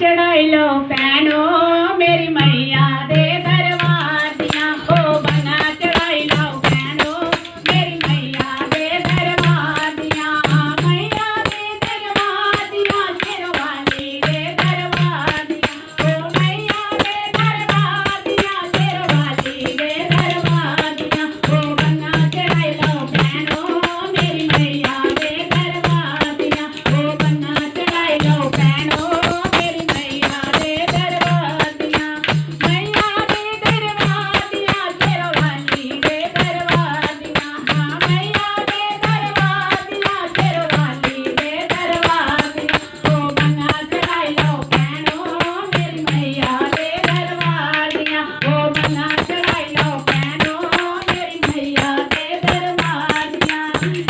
चढ़ाई लो भैनो मेरी मैया दे दरबार दियां ओ बना चढ़ाई लो भैनो मेरी मैया दे दरबार दियां मैया दे दरबार दियां शेरवाली दे दरबार दियां ओ मैया दे दरबार दियां शेरवाली दे दरबार दियां ओ बना चढ़ाई लो भैनो मेरी मैया दे दरबार दियां ओ बना चढ़ाई लो भैनो मेरी मैया दे दरबार दियां मैया दे दरबार दियां शेरवाली दे दरबार दियां हाँ मैया दे दरबार दियां शेरवाली दे दरबार दियां ओ बना चढ़ाई लो भैनो मेरी मैया दे दरबार दियां ओ बना चढ़ाई लो भैनो मेरी मैया दे दरबार दियां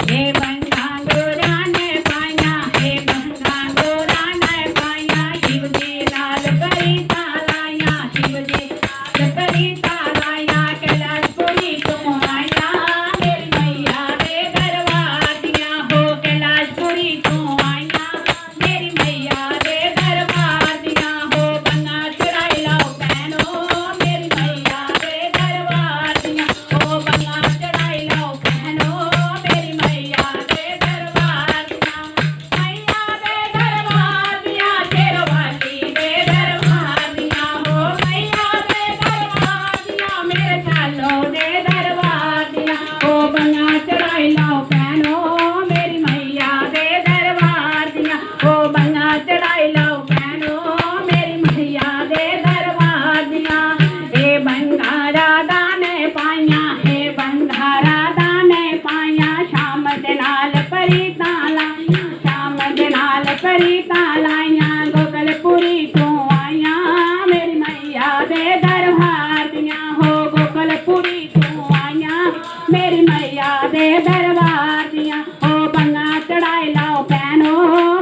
हे बंगा गोरा ने पाया हे बंगा गोरा ने पाया शिव जी लाल करी तालाया शिव जी लाल करी तालाया कैलाशपुरी तुम आया मेरी मैया दे दरबार दियां हो कैलाशपुरी तुम आया मेरी मैया दे दरबार दियां हो बना चढ़ाई लो भैनो मेरी मैया दे दरबार दियां हो बना चढ़ाई लो भैनो मेरी मैया दे दरबार दियां मैया दे दरबार दियां शेरवाली दे दरबार दियां हो मैया दे दरबार दियां मेरे चालो दे दरबार दियां हो बना चढ़ाई लो भैनो मेरी मैया दे दरबार दियां हो बना चढ़ाई लो भैनो मेरी मैया दे दरबार दियां हे बंगारा दाने पाया हे बंगारा दाने पाया शाम दे नाल परी तालाया शाम दे नाल परी तालाया गोकलपुरी तू आया मेरी मैया दे दरबार दियां हो गोकलपुरी तू आया मेरी मैया दे दरबार दियां हो बना चढ़ाई लो भैनो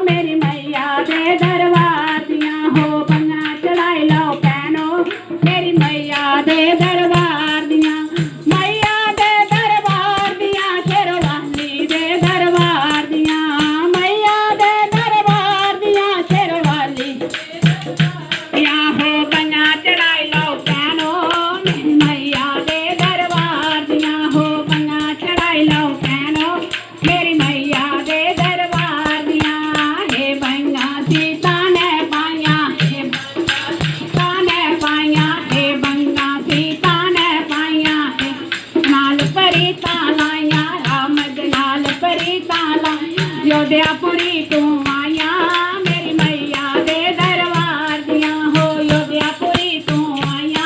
मेरी मैया दे दरबार दियां हो बना चढ़ाई लो भैनो मेरी मैया दे दरबार दियां मैया दे दरबार दियां शेरवाली दे दरबार दियां मैया दे दरबार दियां शेरवाली या हो बना चढ़ाई लो भैनो मेरी मैया दे दरबार दियां हो बना चढ़ाई लो भैनो मेरी मैया दे दरबार दियां हे बंगा सीता ने पाया हे बंगा सीता ने पाया हे बंगा सीता ने पाया हे नाल परी तालाया राम दे नाल परी तालाया योध्यापुरी तू आया मेरी मैया दे दरबार दियां हो योध्यापुरी तू आया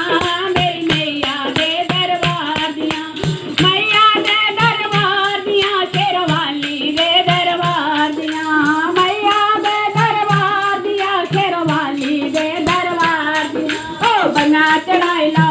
मेरी मैया दे दरबार दियां मैया दे दरबार दियां शेरवाली दे दरबार दियां मैया दे दरबार दियां शेरवाली दे दरबार दियां ओ बना चढ़ाई लो